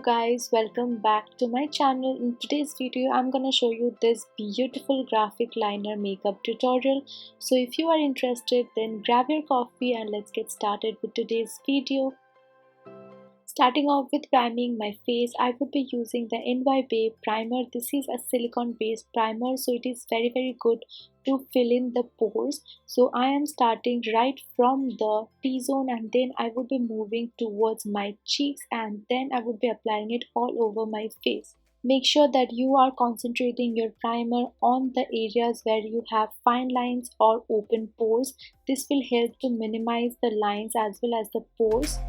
guys, welcome back to my channel. In today's video I'm gonna show you this beautiful graphic liner makeup tutorial. So if you are interested, then grab your coffee and let's get started with today's video. Starting off with priming my face, I would be using the NyBae Primer. This is a silicone based primer, so it is very good to fill in the pores. So I am starting right from the T-zone and then I would be moving towards my cheeks and then I would be applying it all over my face. Make sure that you are concentrating your primer on the areas where you have fine lines or open pores. This will help to minimize the lines as well as the pores.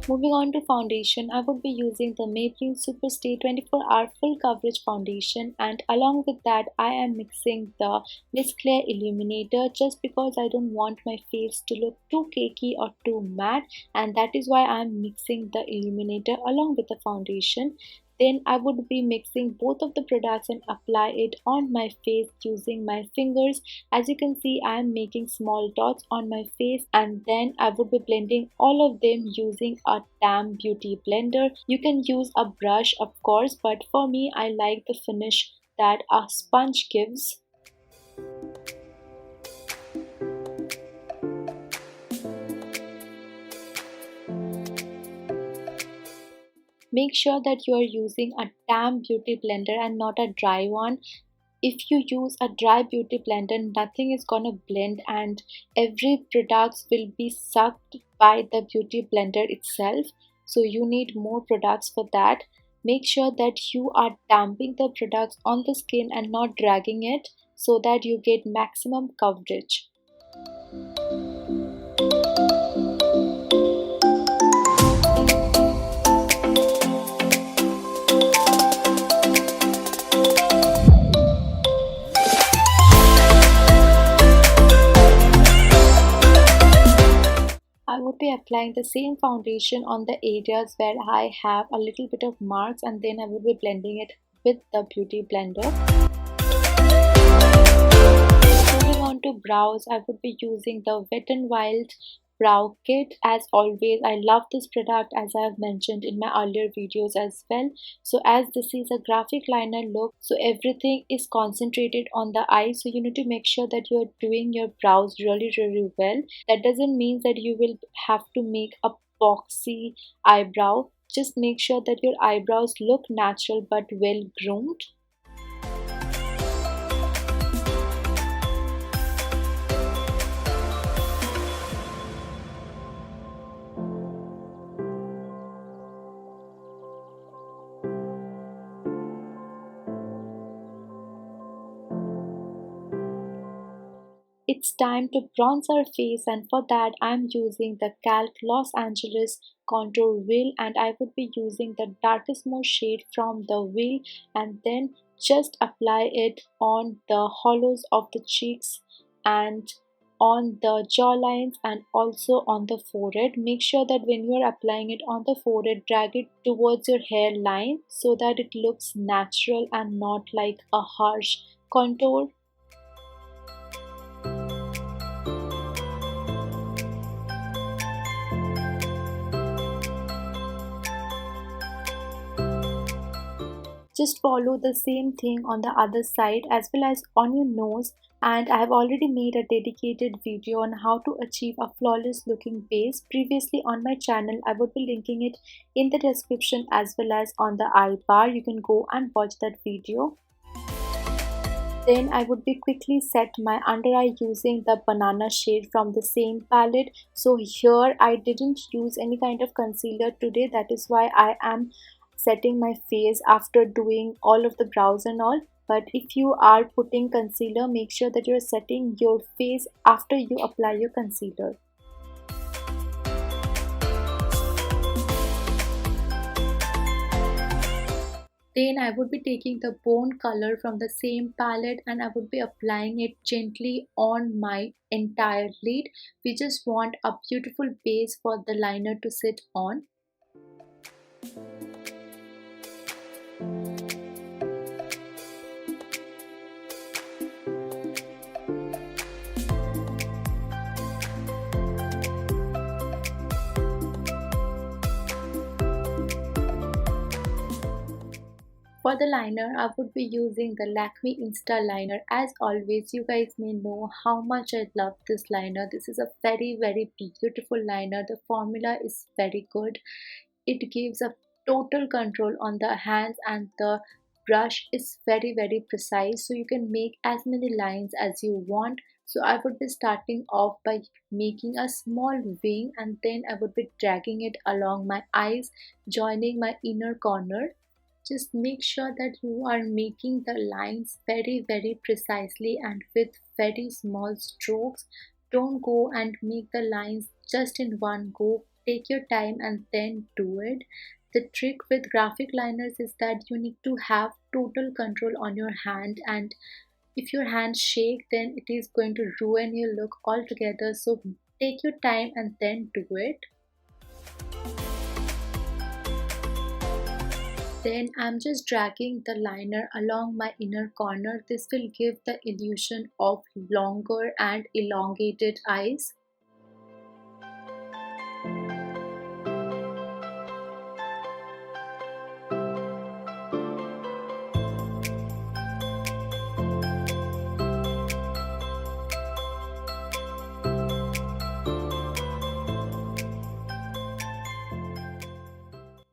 Moving on to foundation, I would be using the Maybelline Superstay 24-hour full coverage foundation, and along with that I am mixing the Miss Claire Illuminator just because I don't want my face to look too cakey or too matte, and that is why I am mixing the Illuminator along with the foundation. Then I would be mixing both of the products and apply it on my face using my fingers. As you can see, I am making small dots on my face and then I would be blending all of them using a damn beauty blender. You can use a brush of course, but for me I like the finish that a sponge gives. Make sure that you are using a damp beauty blender and not a dry one. If you use a dry beauty blender, nothing is gonna blend and every product will be sucked by the beauty blender itself. So you need more products for that. Make sure that you are damping the products on the skin and not dragging it so that you get maximum coverage. I would be applying the same foundation on the areas where I have a little bit of marks and then I would be blending it with the beauty blender. Moving on to brows, I would be using the Wet n Wild brow kit. As always, I love this product as I have mentioned in my earlier videos as well. So as this is a graphic liner look, so everything is concentrated on the eye, so you need to make sure that you are doing your brows really well. That doesn't mean that you will have to make a boxy eyebrow. Just make sure that your eyebrows look natural but well groomed. It's time to bronze our face, and for that I'm using the C.A.L Los Angeles contour wheel and I would be using the darkest most shade from the wheel and then just apply it on the hollows of the cheeks and on the jawlines and also on the forehead. Make sure that when you are applying it on the forehead, drag it towards your hairline so that it looks natural and not like a harsh contour. Just follow the same thing on the other side as well as on your nose, and I have already made a dedicated video on how to achieve a flawless looking base previously on my channel. I would be linking it in the description as well as on the I bar. You can go and watch that video. Then I would be quickly set my under eye using the banana shade from the same palette. So here I didn't use any kind of concealer today, that is why I am setting my face after doing all of the brows and all. But if you are putting concealer, make sure that you're setting your face after you apply your concealer. Then I would be taking the bone color from the same palette and I would be applying it gently on my entire lid. We just want a beautiful base for the liner to sit on. For the liner, I would be using the Lakme Insta liner. As always, you guys may know how much I love this liner. This is a very beautiful liner. The formula is very good. It gives a total control on the hands, and the brush is very precise, so you can make as many lines as you want. So I would be starting off by making a small wing, and then I would be dragging it along my eyes, joining my inner corner. Just make sure that you are making the lines very precisely and with very small strokes. Don't go and make the lines just in one go. Take your time and then do it. The trick with graphic liners is that you need to have total control on your hand, and if your hands shake, then it is going to ruin your look altogether. So take your time and then do it. Then I'm just dragging the liner along my inner corner. This will give the illusion of longer and elongated eyes.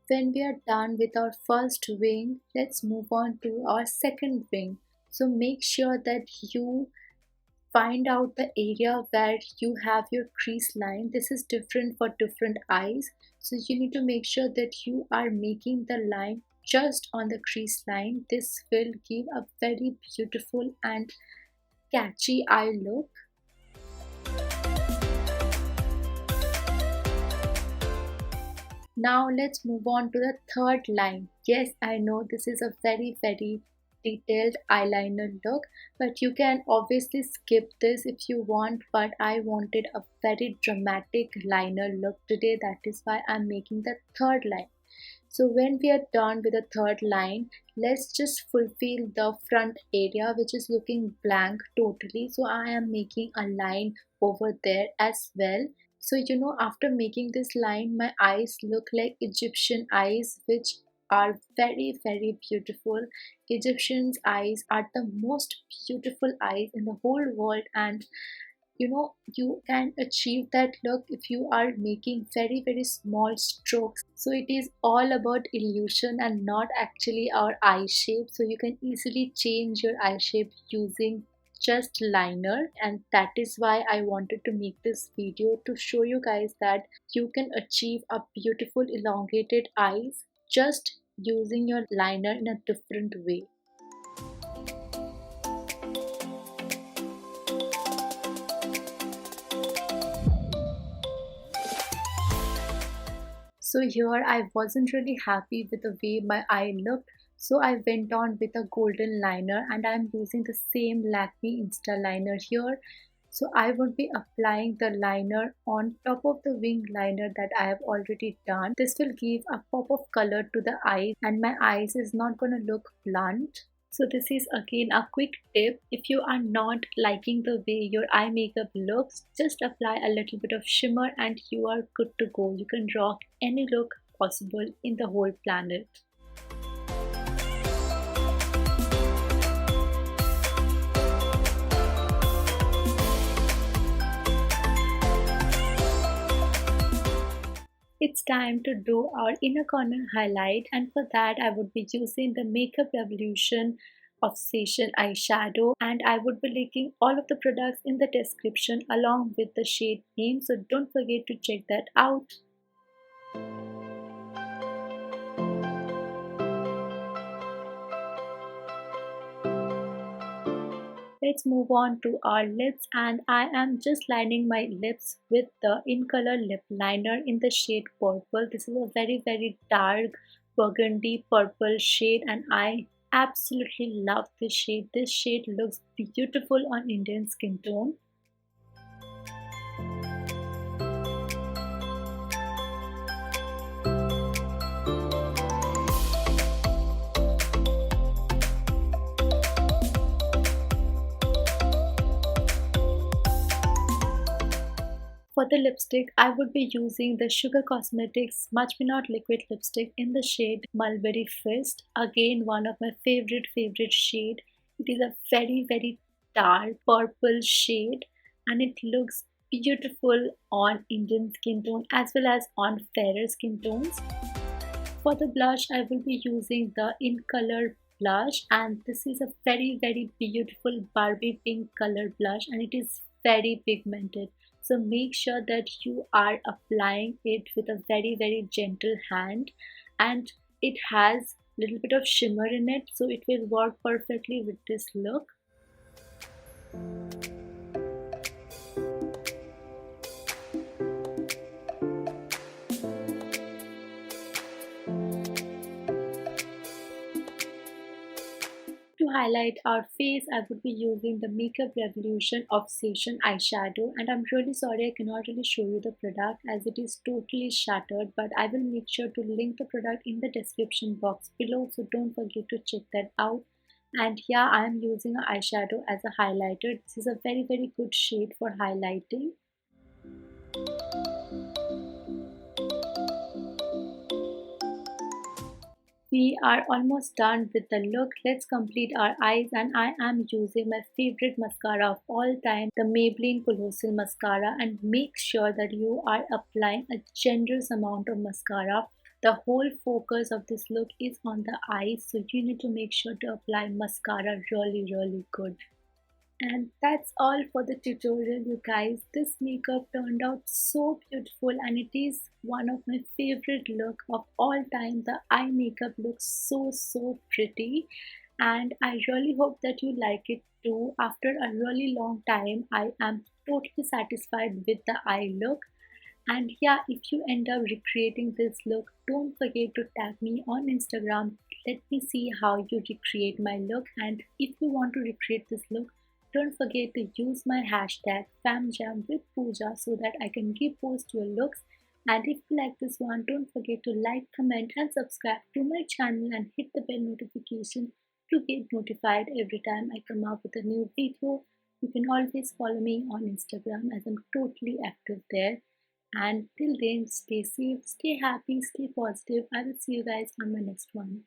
When we are done with our first wing, let's move on to our second wing. So make sure that you find out the area where you have your crease line. This is different for different eyes, so you need to make sure that you are making the line just on the crease line. This will give a very beautiful and catchy eye look. Now let's move on to the third line. Yes, I know this is a very detailed eyeliner look, but you can obviously skip this if you want, but I wanted a very dramatic liner look today. That is why I'm making the third line. So when we are done with the third line, let's just fulfill the front area which is looking blank totally. So I am making a line over there as well. So after making this line, my eyes look like Egyptian eyes, which are very beautiful. Egyptians' eyes are the most beautiful eyes in the whole world, and you can achieve that look if you are making very small strokes. So it is all about illusion and not actually our eye shape. So you can easily change your eye shape using just liner, and that is why I wanted to make this video to show you guys that you can achieve a beautiful elongated eyes just using your liner in a different way. So here I wasn't really happy with the way my eye looked, so I went on with a golden liner, and I'm using the same Lakme Insta liner here. So I would be applying the liner on top of the wing liner that I have already done. This will give a pop of color to the eyes, and my eyes is not going to look blunt. So this is again a quick tip. If you are not liking the way your eye makeup looks, just apply a little bit of shimmer and you are good to go. You can rock any look possible in the whole planet. It's time to do our inner corner highlight, and for that I would be using the Makeup Revolution Obsession eyeshadow, and I would be linking all of the products in the description along with the shade name, so don't forget to check that out. Let's move on to our lips, and I am just lining my lips with the Incolor lip liner in the shade purple. This is a very dark burgundy purple shade, and I absolutely love this shade. This shade looks beautiful on Indian skin tone. For the lipstick, I would be using the Sugar Cosmetics Smudge Me Not Liquid Lipstick in the shade Mulberry Fist. Again, one of my favorite shade. It is a very dark purple shade and it looks beautiful on Indian skin tone as well as on fairer skin tones. For the blush, I will be using the Incolor blush, and this is a very beautiful Barbie pink color blush, and it is very pigmented. So make sure that you are applying it with a very gentle hand, and it has a little bit of shimmer in it, so it will work perfectly with this look. To highlight our face, I would be using the Makeup Revolution Obsession eyeshadow, and I'm really sorry I cannot really show you the product as it is totally shattered, but I will make sure to link the product in the description box below, so don't forget to check that out. And yeah, I am using an eyeshadow as a highlighter. This is a very good shade for highlighting. We are almost done with the look. Let's complete our eyes, and I am using my favorite mascara of all time, the Maybelline Colossal Mascara, and make sure that you are applying a generous amount of mascara. The whole focus of this look is on the eyes, so you need to make sure to apply mascara really good. And that's all for the tutorial, you guys. This makeup turned out so beautiful and it is one of my favorite look of all time. The eye makeup looks so pretty and I really hope that you like it too. After a really long time, I am totally satisfied with the eye look. And yeah, if you end up recreating this look, don't forget to tag me on Instagram. Let me see how you recreate my look. And if you want to recreate this look, don't forget to use my hashtag FamJamWithPooja so that I can repost your looks. And if you like this one, don't forget to like, comment, and subscribe to my channel and hit the bell notification to get notified every time I come up with a new video. You can always follow me on Instagram as I'm totally active there. And till then, stay safe, stay happy, stay positive. I will see you guys on my next one.